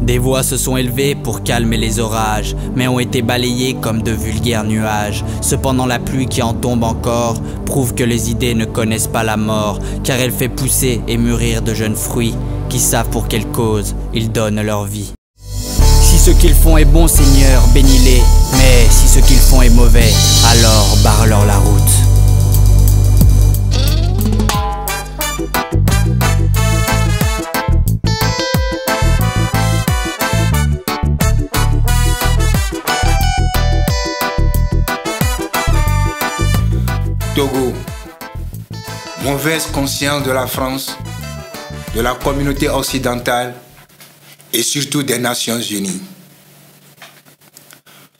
Des voix se sont élevées pour calmer les orages, mais ont été balayées comme de vulgaires nuages. Cependant la pluie qui en tombe encore prouve que les idées ne connaissent pas la mort, car elle fait pousser et mûrir de jeunes fruits qui savent pour quelle cause ils donnent leur vie. Si ce qu'ils font est bon, Seigneur, bénis-les, mais si ce qu'ils font est mauvais, alors barre-leur la route. Togo, mauvaise conscience de la France, de la communauté occidentale et surtout des Nations Unies.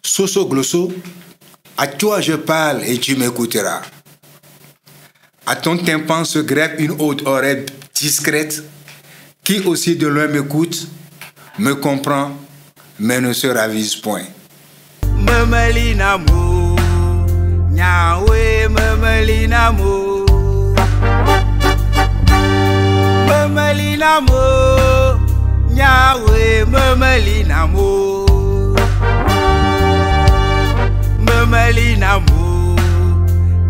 Soso Glosso, à toi je parle et tu m'écouteras. À ton tympan se greffe une haute oreille discrète qui aussi de loin m'écoute, me comprend, mais ne se ravise point. Nyawe memelina mo, memelina mo, nyawe memelina mo, memelina mo,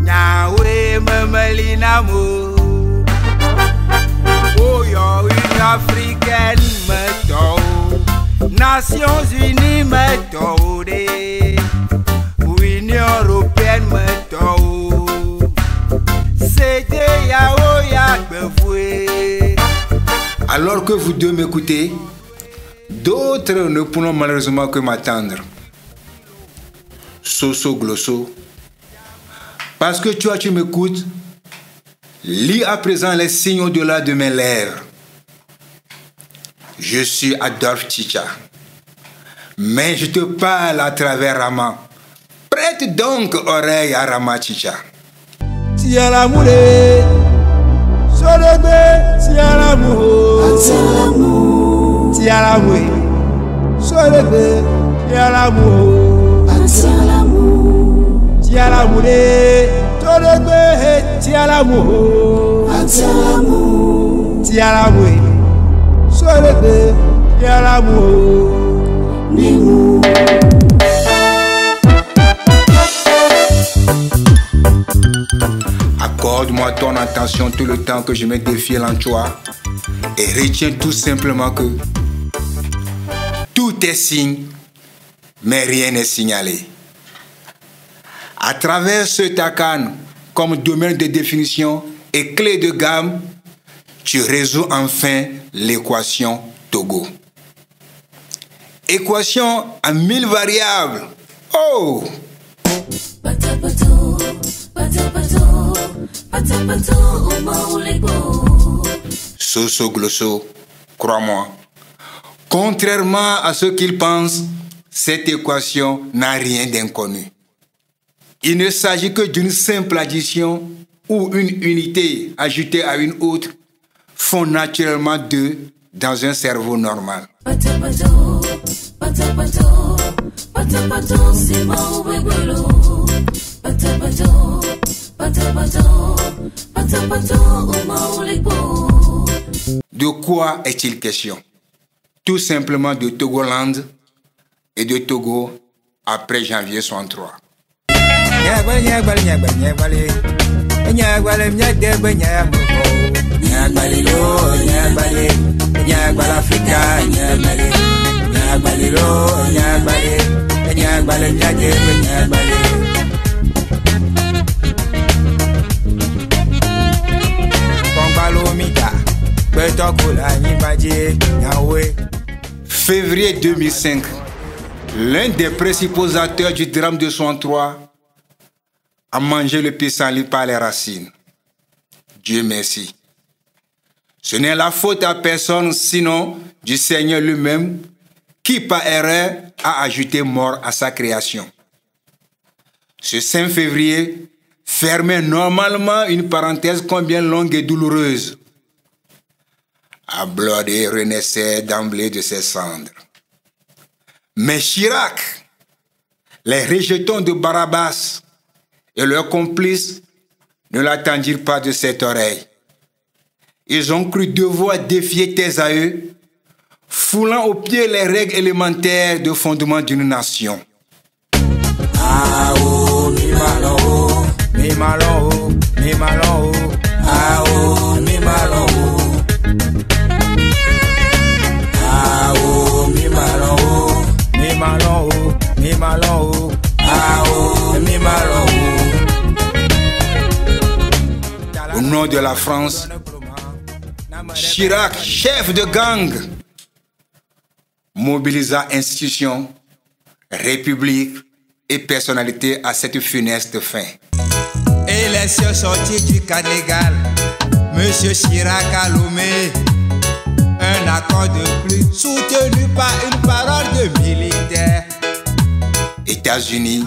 nyawe memelina mo. Oh yo, une africaine me tau, Nations Unies me tau de. Union européenne me tau, c'était yao yak bevoué. Alors que vous deux m'écoutez, d'autres ne pourront malheureusement que m'attendre. Soso Glosso, parce que toi tu m'écoutes, lis à présent les signes au-delà de mes lèvres. Je suis Adolphe Chicha, mais je te parle à travers Rama. Prête donc oreille à Rama Chicha. Tia l'amour, solebe, tia l'amour, tia l'amour, solebe, tia l'amour, tia l'amour, solebe, tia l'amour, tia l'amour, solebe, tia l'amour. Accorde-moi ton attention tout le temps que je me défie en toi et retiens tout simplement que tout est signe, mais rien n'est signalé. À travers ce takan comme domaine de définition et clé de gamme, tu résous enfin l'équation Togo. Équation à 1000 variables. Oh! Soso Glosso, crois-moi, contrairement à ce qu'ils pensent, cette équation n'a rien d'inconnu. Il ne s'agit que d'une simple addition où une unité ajoutée à une autre font naturellement deux dans un cerveau normal. De quoi est-il question? Tout simplement de Togoland et de Togo après janvier 63. Février 2005, l'un des principaux acteurs du drame de 63 a mangé le pissenlit par les racines. Dieu merci. Ce n'est la faute à personne sinon du Seigneur lui-même qui par erreur a ajouté mort à sa création. Ce 5 février fermait normalement une parenthèse combien longue et douloureuse. Ablodé renaissait d'emblée de ses cendres. Mais Chirac, les rejetons de Barabbas et leurs complices ne l'attendirent pas de cette oreille. Ils ont cru devoir défier tes aïeux, foulant aux pieds les règles élémentaires de fondement d'une nation. Ah oh, mi malon, mi malon, mi malon. Ah oh, mi malon. Ah oh, mi malon, mi malon, mi malon. Ah oh, mi malon. Au nom de la France, Chirac, chef de gang, mobilisa institutions, république et personnalités à cette funeste fin. Élection sortie du cadre légal, Monsieur Chirac a nommé un accord de plus soutenu par une parole de militaire. États-Unis,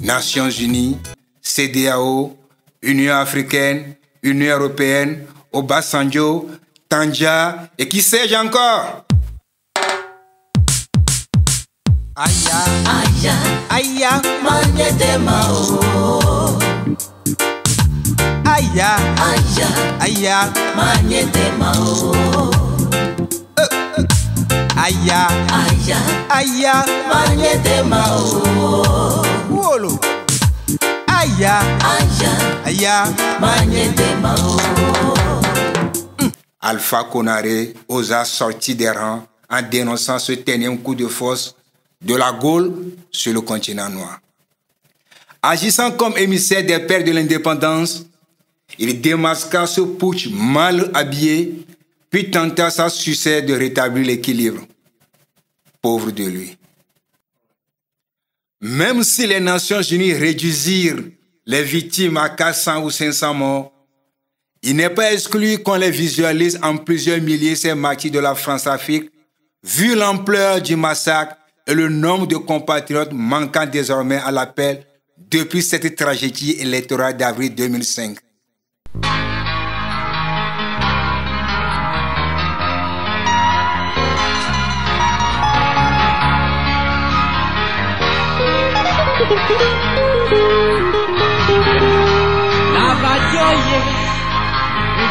Nations Unies, CEDEAO, Union africaine, Union européenne, Obasanjo, Tanja et qui sais-je encore? Aya, Aya, aya, Magnete Mao. aya, Aya, aya, Magnete Mao. aya, Aya, aya, Magnete Mao. wolo. Aya, Aya, aya, Magnete Mao. Alpha Konaré osa sortir des rangs en dénonçant ce énième coup de force de la Gaule sur le continent noir. Agissant comme émissaire des pères de l'indépendance, il démasqua ce putsch mal habillé, puis tenta sans succès de rétablir l'équilibre. Pauvre de lui. Même si les Nations Unies réduisirent les victimes à 400 ou 500 morts, il n'est pas exclu qu'on les visualise en plusieurs milliers ces martyrs de la France-Afrique, vu l'ampleur du massacre et le nombre de compatriotes manquant désormais à l'appel depuis cette tragédie électorale d'avril 2005.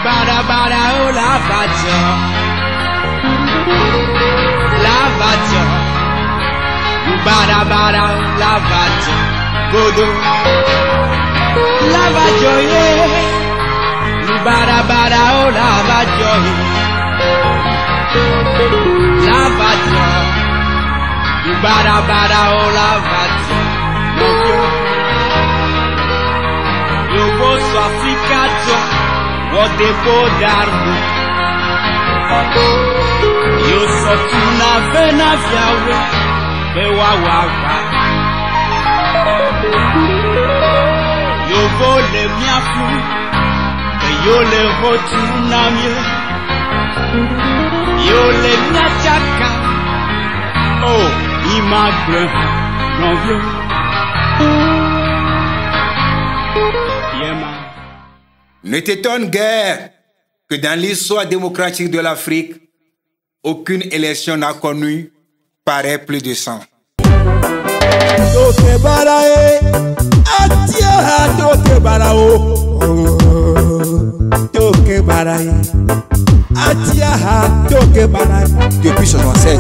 Bada bada oh la vaja, bada bada oh la vaja, godo, la vaja yeah, bada bada oh la vaja, la vaja, bada bada oh la vaja, yo posso Africa. What the podardo eu só tu na vena viawe bewawawa eu vou le minha flu e eu le retourna mieux eu le minha tchaka oh imagre non vieux. Ne t'étonne guère que dans l'histoire démocratique de l'Afrique, aucune élection n'a connu pareil plus de sang. Toke barae, atia toke barao. Toke barae, atia toke barae. Depuis 67,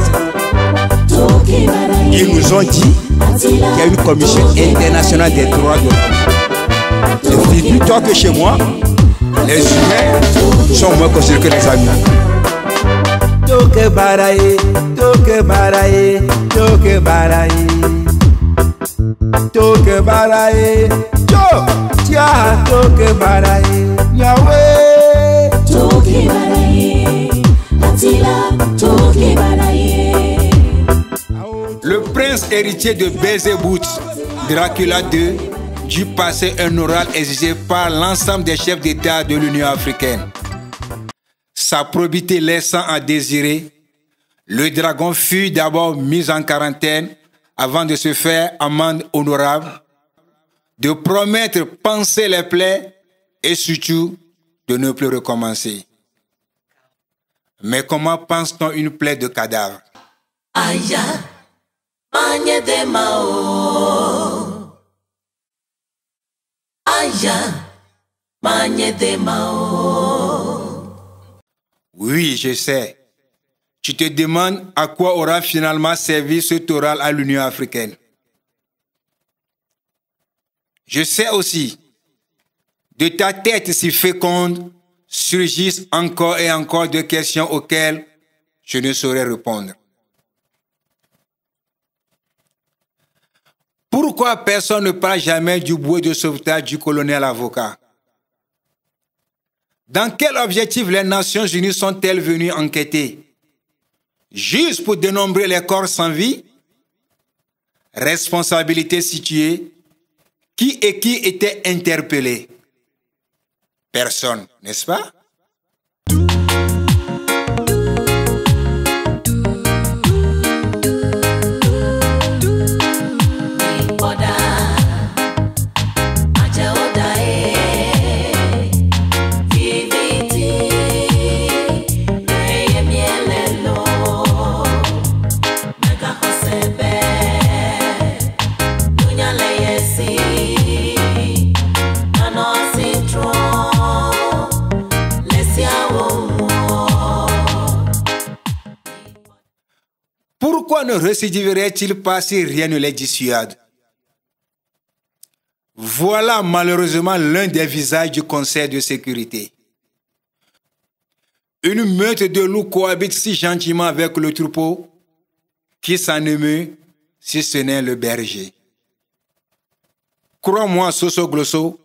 ils nous ont dit qu'il y a une commission internationale des droits de l'homme. Et dis-toi que chez moi, les humains sont moins considérés que les animaux. Toke barae, toke barae, toke barae. Toke barae, yo, tia, toke barae, Yahweh. Toke barae, Atila, toke barae. Le prince héritier de Bézébout, Dracula II, dut passer un oral exigé par l'ensemble des chefs d'État de l'Union africaine. Sa probité laissant à désirer, le dragon fut d'abord mis en quarantaine avant de se faire amende honorable, de promettre panser les plaies et surtout de ne plus recommencer. Mais comment pense-t-on une plaie de cadavre? Aya, Magnete Mao. Aya, Magnete Mao. Oui, je sais. Tu te demandes à quoi aura finalement servi cet oral à l'Union africaine. Je sais aussi, de ta tête si féconde, surgissent encore et encore de questions auxquelles je ne saurais répondre. Pourquoi personne ne parle jamais du bouée de sauvetage du colonel avocat? Dans quel objectif les Nations Unies sont-elles venues enquêter? Juste pour dénombrer les corps sans vie? Responsabilité située. Qui était interpellé? Personne, n'est-ce pas? Pourquoi ne récidiverait-il pas si rien ne les dissuade? Voilà malheureusement l'un des visages du Conseil de sécurité. Une meute de loups cohabite si gentiment avec le troupeau qui s'en émeut si ce n'est le berger. Crois-moi, Soso Glosso,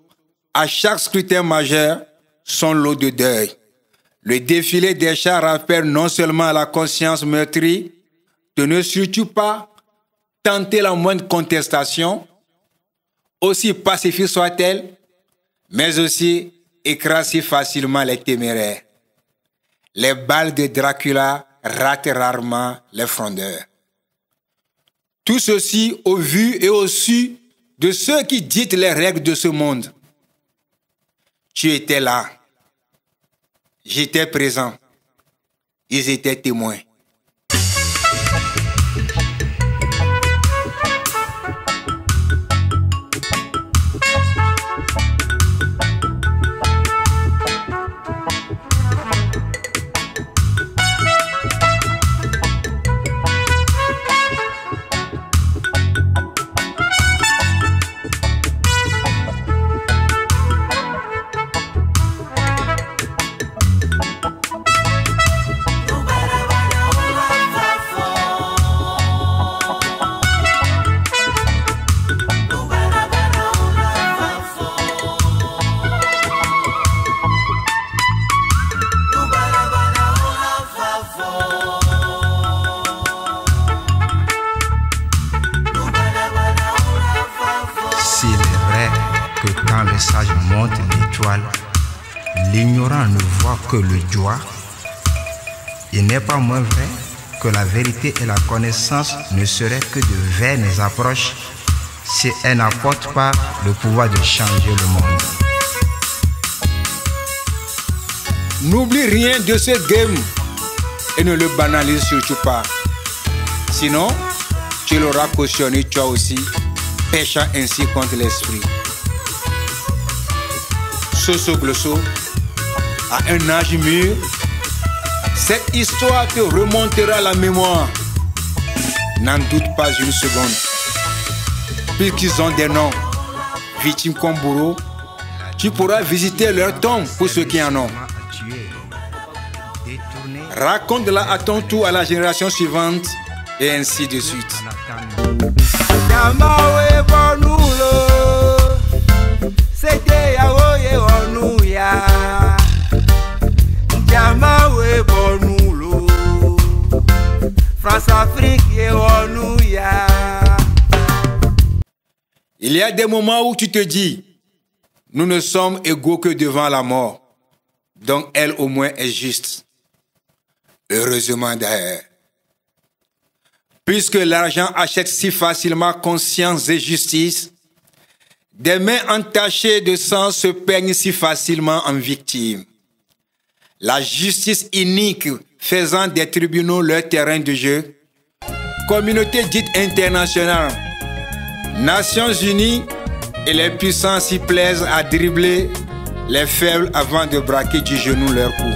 à chaque scrutin majeur, son lot de deuil. Le défilé des chars rappelle non seulement la conscience meurtrie de ne surtout pas tenter la moindre contestation, aussi pacifique soit-elle, mais aussi écraser facilement les téméraires. Les balles de Dracula ratent rarement les frondeurs. Tout ceci au vu et au su de ceux qui dictent les règles de ce monde. Tu étais là. J'étais présent. Ils étaient témoins. Le sage monte l'étoile, l'ignorant ne voit que le doigt. Il n'est pas moins vrai que la vérité et la connaissance ne seraient que de vaines approches si elles n'apportent pas le pouvoir de changer le monde. N'oublie rien de ce game et ne le banalise surtout pas. Sinon, tu l'auras cautionné toi aussi, péchant ainsi contre l'esprit. Soso Glosso, à un âge mûr, cette histoire te remontera à la mémoire. N'en doute pas une seconde. Puisqu'ils ont des noms, victimes comme bourreaux, tu pourras visiter leur tombe pour ceux qui en ont. Raconte-la à ton tour à la génération suivante et ainsi de suite. Il y a des moments où tu te dis, nous ne sommes égaux que devant la mort, donc elle au moins est juste. Heureusement d'ailleurs. Puisque l'argent achète si facilement conscience et justice, des mains entachées de sang se peignent si facilement en victimes. La justice inique faisant des tribunaux leur terrain de jeu, communauté dite internationale, Nations Unies et les puissants s'y plaisent à dribbler les faibles avant de braquer du genou leur cou.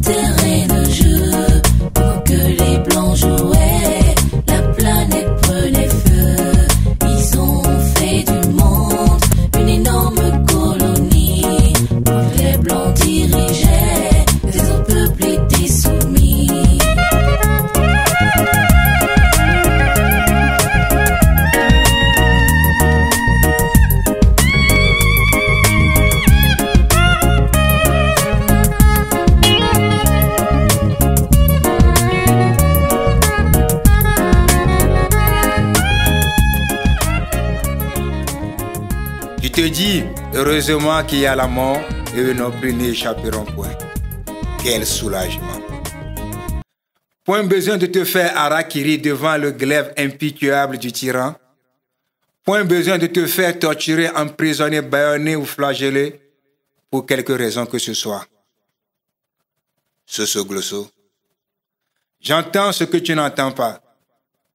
terrain de jeu. Pendant que les blancs jouaient, la planète prenait feu. Ils ont fait du monde une énorme colonie. Pendant que les blancs dirigeaient, les autres peuples étaient soumis. Tu te dis, heureusement qu'il y a la mort, et eux non plus n'y échapperont point. Quel soulagement. Point besoin de te faire harakiri devant le glaive impitoyable du tyran. Point besoin de te faire torturer, emprisonner, bâillonner ou flageller pour quelque raison que ce soit. Soso Glosso. J'entends ce que tu n'entends pas.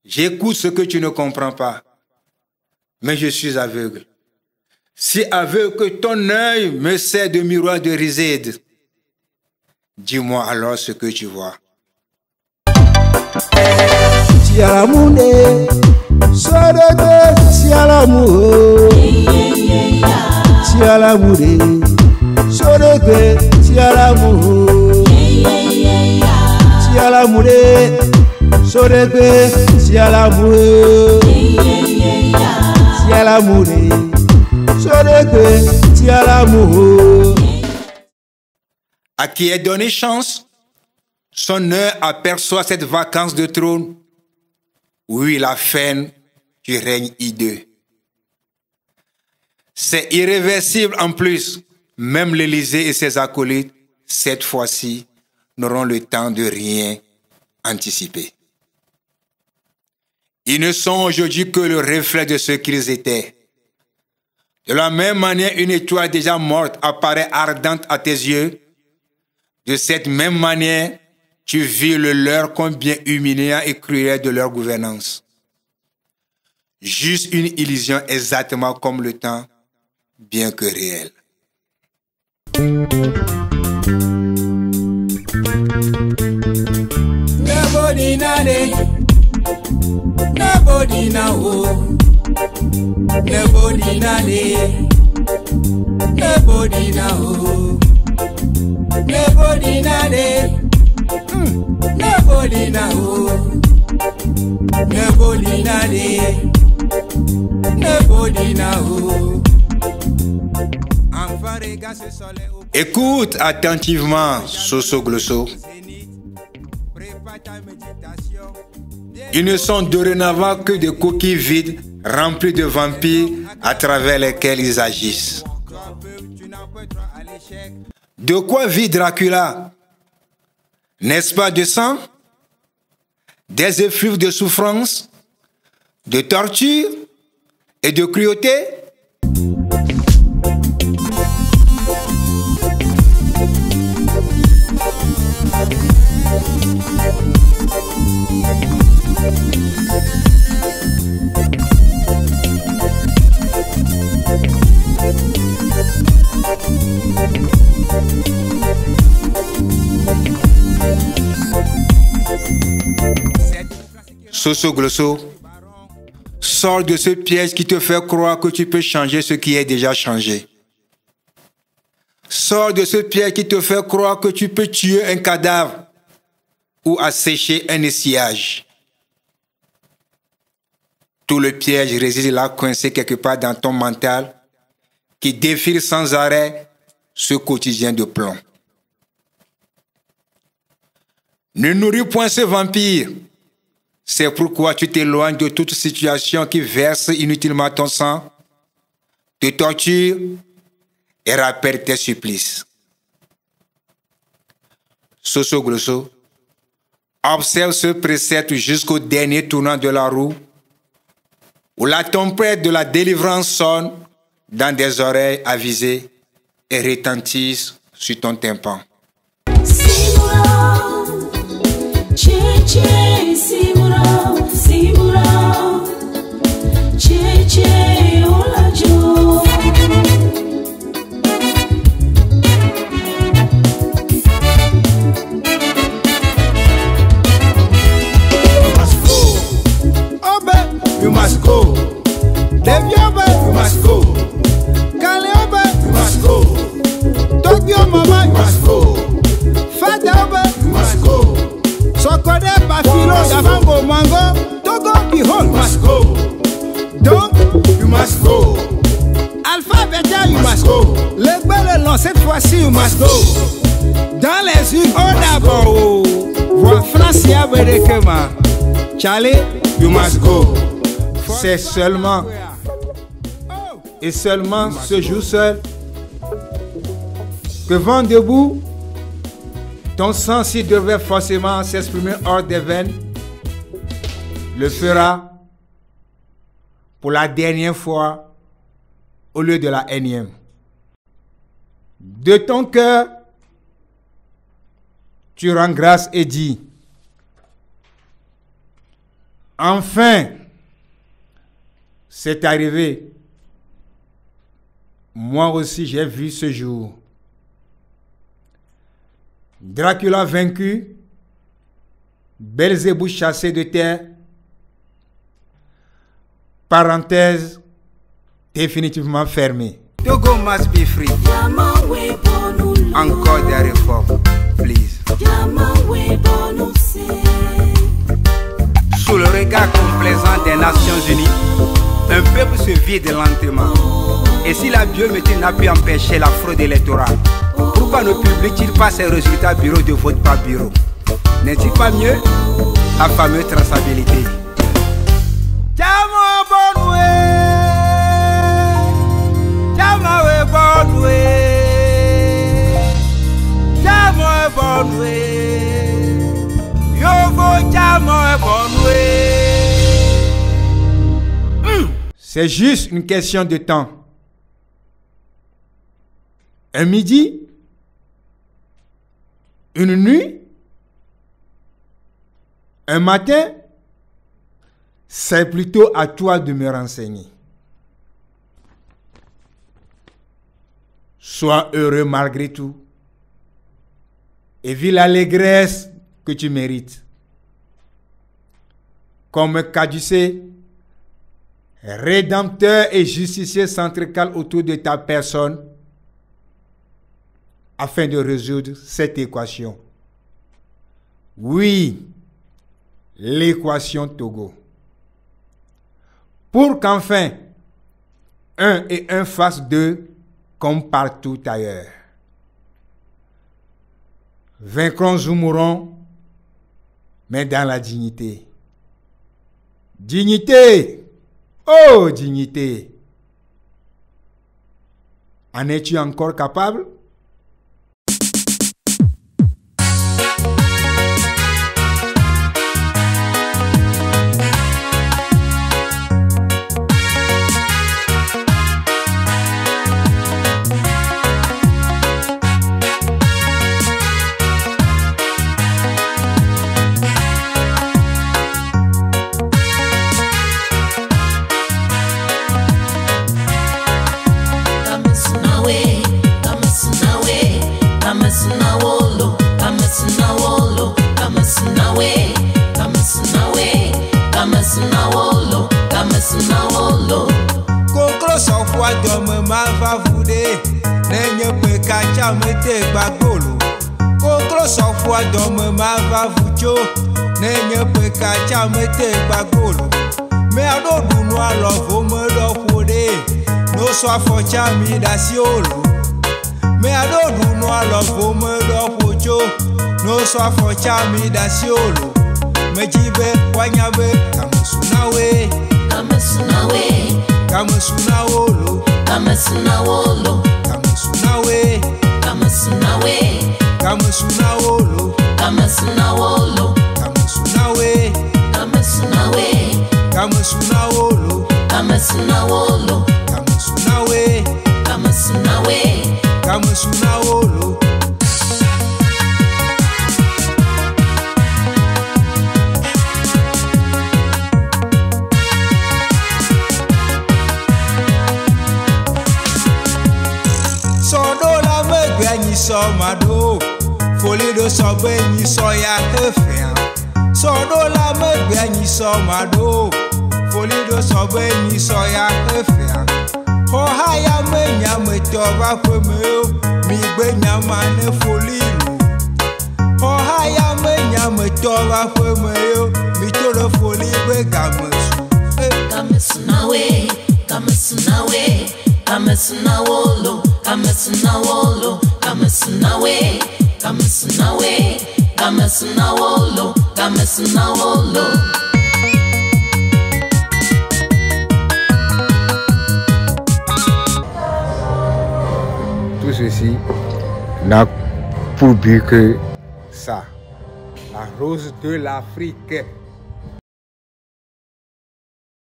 J'écoute ce que tu ne comprends pas. Mais je suis aveugle. Si aveugle que ton œil me sert de miroir de réside, dis-moi alors ce que tu vois. Tialamunde, sorede, tialamu. Tialamunde, sorede, tialamu. Tialamunde, sorede, tialamu. Tialamunde. À qui est donné chance, son œil aperçoit cette vacance de trône. Oui, la fin du règne hideux. C'est irréversible en plus. Même l'Élysée et ses acolytes, cette fois-ci, n'auront le temps de rien anticiper. Ils ne sont aujourd'hui que le reflet de ce qu'ils étaient. De la même manière, une étoile déjà morte apparaît ardente à tes yeux. De cette même manière, tu vis le leur combien humiliant et cruel de leur gouvernance. Juste une illusion exactement comme le temps, bien que réel. Nobody know. Nobody know. Nobody know. Nobody know. Nobody know. Nobody know. Nobody know. Écoute attentivement, Soso Glosso. Ils ne sont dorénavant que des coquilles vides remplies de vampires à travers lesquels ils agissent. De quoi vit Dracula? N'est-ce pas de sang? Des effluves de souffrance, de torture et de cruauté? Soso Glosso, sors de ce piège qui te fait croire que tu peux changer ce qui est déjà changé. Sors de ce piège qui te fait croire que tu peux tuer un cadavre ou assécher un essillage. Tout le piège réside là coincé quelque part dans ton mental qui défile sans arrêt ce quotidien de plomb. Ne nourris point ce vampire. C'est pourquoi tu t'éloignes de toute situation qui verse inutilement ton sang, te torture et rappelle tes supplices. Soso Glosso, observe ce précepte jusqu'au dernier tournant de la roue, où la trompette de la délivrance sonne dans des oreilles avisées et retentisse sur ton tympan. Kilo, Davango, Mango, Togo, behold, You must go. donc, You must go. Alpha, Beta, you must go. Le bel non, cette fois-ci, you must go. Dans les yeux, oh d'abord, voir France, y'a Berekema. Charlie, You must go. C'est seulement et seulement ce jour seul que vent debout, ton sang s'il devait forcément s'exprimer hors des veines, le fera pour la dernière fois au lieu de la énième. De ton cœur, tu rends grâce et dis, enfin, c'est arrivé. Moi aussi, j'ai vu ce jour. Dracula vaincu, Belzébuth chassé de terre. Parenthèse définitivement fermée. Togo must be free. Encore des réformes, please. Sous le regard complaisant des Nations Unies, un peuple se vide lentement. Et si la biométrie n'a pu empêcher la fraude électorale, pourquoi ne publie-t-il pas ses résultats bureau de vote par bureau? N'est-il pas mieux la fameuse traçabilité? C'est juste une question de temps. Un midi, une nuit, un matin, c'est plutôt à toi de me renseigner. Sois heureux malgré tout et vis l'allégresse que tu mérites. Comme caducé, rédempteur et justicier s'entrecalent autour de ta personne afin de résoudre cette équation. Oui, l'équation Togo. Pour qu'enfin, 1 et 1 fassent 2 comme partout ailleurs. Vaincrons ou mourrons, mais dans la dignité. Dignité! Oh, dignité! En es-tu encore capable? Kokro sofwa dome ma va vude nenye pe kacha mete gbagolo. Kokro sofwa dome ma va vucho nenye pe kacha mete gbagolo. Me ado dunu alovo me do fode no so afocha mi dasiolo. Me ado dunu alovo me do focho no so afocha mi dasiolo. Me jibe wanyabe kamusunawe. Kamusunawolo, Kamusunawolo, Kamusunawe, Kamusunawe, Kamusunawolo, Kamusunawolo, Kamusunawe, Kamusunawe, Kamusunawolo, Kamusunawolo, Kamusunawe, Kamusunawe, Kamusunawolo. So mado foli do so benyi so ya hefia so do la me benyi so mado foli do so benyi so ya hefia ho ha ya me nya me to ba fo me mi gbe nya ma ne foli lu ho ha ya me nya me va faire meilleur, mi to le folie be gamesu. Kamesunawe, kamesunawe, kamesunawolo, kamesunawolo, kamesunawe, kamesunawe, kamesunawolo, kamesunawolo. Tout ceci n'a pour but que ça, la rose de l'Afrique.